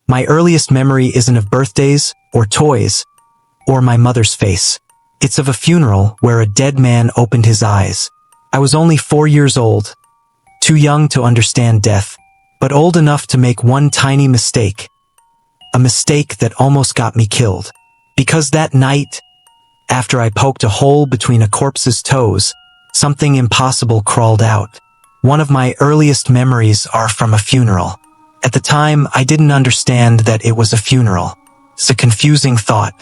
My earliest memory isn't of birthdays, or toys, or my mother's face. It's of a funeral where a dead man opened his eyes. I was only 4 years old, too young to understand death, but old enough to make one tiny mistake. A mistake that almost got me killed. Because that night, after I poked a hole between a corpse's toes, something impossible crawled out. One of my earliest memories are from a funeral. At the time, I didn't understand that it was a funeral. It's a confusing thought.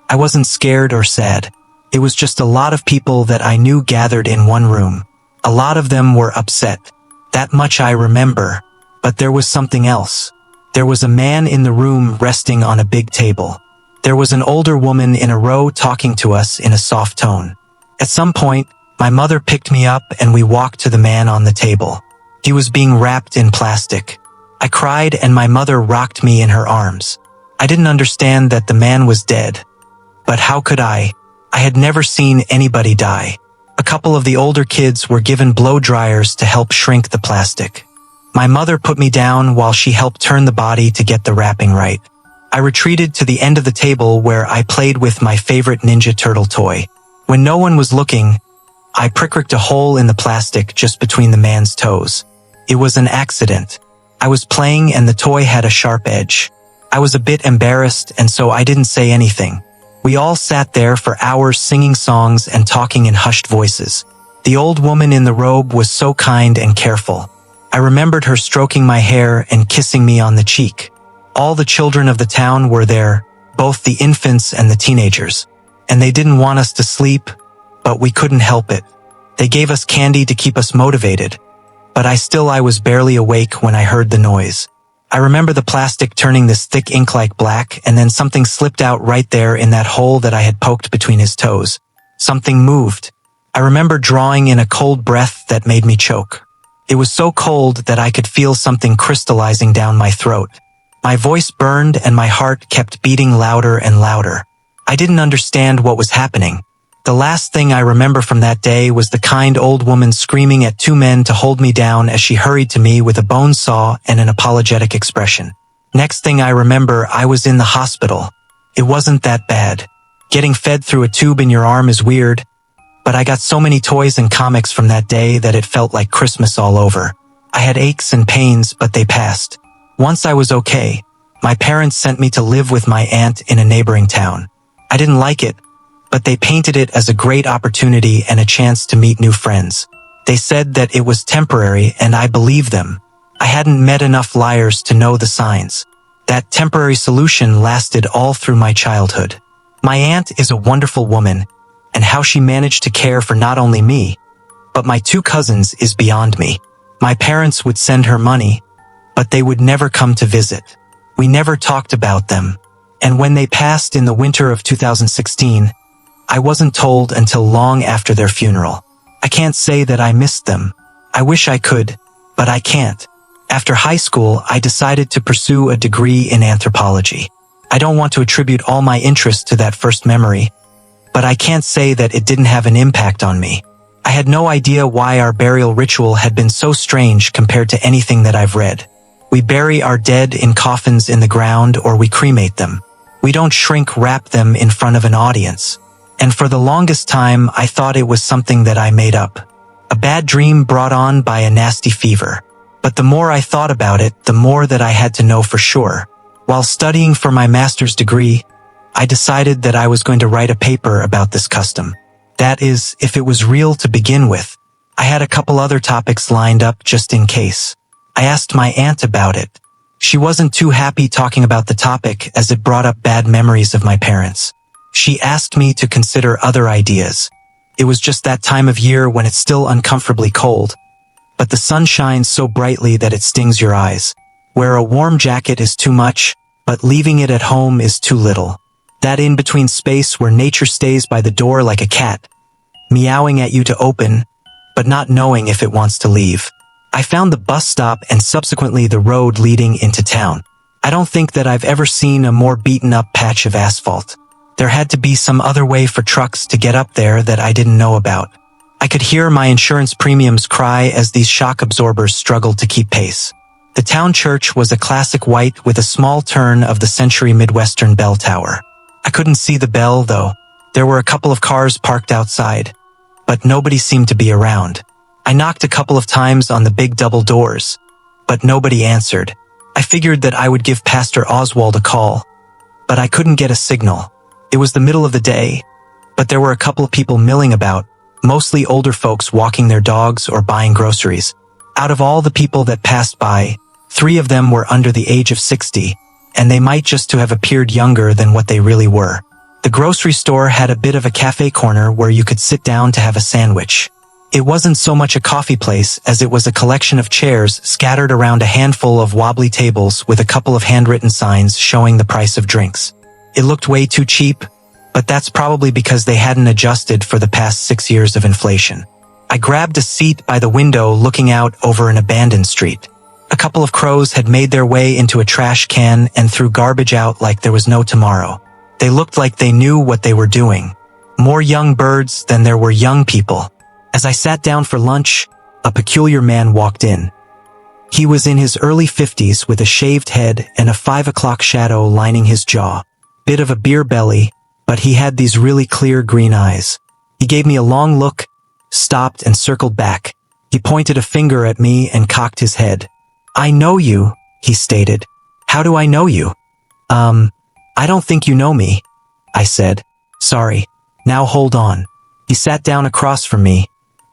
I wasn't scared or sad. It was just a lot of people that I knew gathered in one room. A lot of them were upset. That much I remember. But there was something else. There was a man in the room resting on a big table. There was an older woman in a row talking to us in a soft tone. At some point, my mother picked me up and we walked to the man on the table. He was being wrapped in plastic. I cried and my mother rocked me in her arms. I didn't understand that the man was dead. But how could I? I had never seen anybody die. A couple of the older kids were given blow dryers to help shrink the plastic. My mother put me down while she helped turn the body to get the wrapping right. I retreated to the end of the table where I played with my favorite Ninja Turtle toy. When no one was looking, I pricked a hole in the plastic just between the man's toes. It was an accident. I was playing and the toy had a sharp edge. I was a bit embarrassed and so I didn't say anything. We all sat there for hours singing songs and talking in hushed voices. The old woman in the robe was so kind and careful. I remembered her stroking my hair and kissing me on the cheek. All the children of the town were there, both the infants and the teenagers. And they didn't want us to sleep, but we couldn't help it. They gave us candy to keep us motivated. But I was barely awake when I heard the noise. I remember the plastic turning this thick ink like black, and then something slipped out right there in that hole that I had poked between his toes. Something moved. I remember drawing in a cold breath that made me choke. It was so cold that I could feel something crystallizing down my throat. My voice burned and my heart kept beating louder and louder. I didn't understand what was happening. The last thing I remember from that day was the kind old woman screaming at 2 men to hold me down as she hurried to me with a bone saw and an apologetic expression. Next thing I remember, I was in the hospital. It wasn't that bad. Getting fed through a tube in your arm is weird, but I got so many toys and comics from that day that it felt like Christmas all over. I had aches and pains, but they passed. Once I was okay, my parents sent me to live with my aunt in a neighboring town. I didn't like it, but they painted it as a great opportunity and a chance to meet new friends. They said that it was temporary, and I believed them. I hadn't met enough liars to know the signs. That temporary solution lasted all through my childhood. My aunt is a wonderful woman, and how she managed to care for not only me, but my 2 cousins is beyond me. My parents would send her money, but they would never come to visit. We never talked about them. And when they passed in the winter of 2016, I wasn't told until long after their funeral. I can't say that I missed them. I wish I could, but I can't. After high school, I decided to pursue a degree in anthropology. I don't want to attribute all my interest to that first memory, but I can't say that it didn't have an impact on me. I had no idea why our burial ritual had been so strange compared to anything that I've read. We bury our dead in coffins in the ground or we cremate them. We don't shrink wrap them in front of an audience. And for the longest time, I thought it was something that I made up. A bad dream brought on by a nasty fever. But the more I thought about it, the more that I had to know for sure. While studying for my master's degree, I decided that I was going to write a paper about this custom. That is, if it was real to begin with. I had a couple other topics lined up just in case. I asked my aunt about it. She wasn't too happy talking about the topic as it brought up bad memories of my parents. She asked me to consider other ideas. It was just that time of year when it's still uncomfortably cold, but the sun shines so brightly that it stings your eyes. Where a warm jacket is too much, but leaving it at home is too little. That in-between space where nature stays by the door like a cat, meowing at you to open, but not knowing if it wants to leave. I found the bus stop and subsequently the road leading into town. I don't think that I've ever seen a more beaten-up patch of asphalt. There had to be some other way for trucks to get up there that I didn't know about. I could hear my insurance premiums cry as these shock absorbers struggled to keep pace. The town church was a classic white with a small turn-of-the-century Midwestern bell tower. I couldn't see the bell, though. There were a couple of cars parked outside, but nobody seemed to be around. I knocked a couple of times on the big double doors, but nobody answered. I figured that I would give Pastor Oswald a call, but I couldn't get a signal. It was the middle of the day, but there were a couple of people milling about, mostly older folks walking their dogs or buying groceries. Out of all the people that passed by, 3 of them were under the age of 60, and they might just to have appeared younger than what they really were. The grocery store had a bit of a cafe corner where you could sit down to have a sandwich. It wasn't so much a coffee place as it was a collection of chairs scattered around a handful of wobbly tables with a couple of handwritten signs showing the price of drinks. It looked way too cheap, but that's probably because they hadn't adjusted for the past 6 years of inflation. I grabbed a seat by the window looking out over an abandoned street. A couple of crows had made their way into a trash can and threw garbage out like there was no tomorrow. They looked like they knew what they were doing. More young birds than there were young people. As I sat down for lunch, a peculiar man walked in. He was in his early 50s with a shaved head and a 5 o'clock shadow lining his jaw. Bit of a beer belly, but he had these really clear green eyes. He gave me a long look, stopped and circled back. He pointed a finger at me and cocked his head. "I know you," he stated. "How do I know you?" I don't think you know me," I said. "Sorry. Now hold on." He sat down across from me,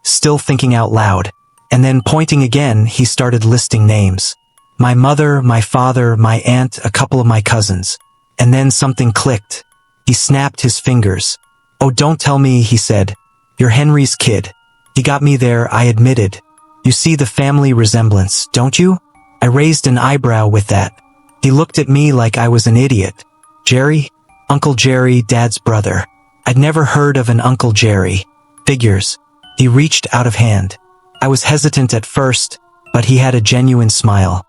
still thinking out loud, and then pointing again, he started listing names. My mother, my father, my aunt, a couple of my cousins. And then something clicked. He snapped his fingers. "Oh, don't tell me," he said. "You're Henry's kid." He got me there, I admitted. "You see the family resemblance, don't you?" I raised an eyebrow with that. He looked at me like I was an idiot. "Jerry? Uncle Jerry, Dad's brother." I'd never heard of an Uncle Jerry. Figures. He reached out of hand. I was hesitant at first, but he had a genuine smile.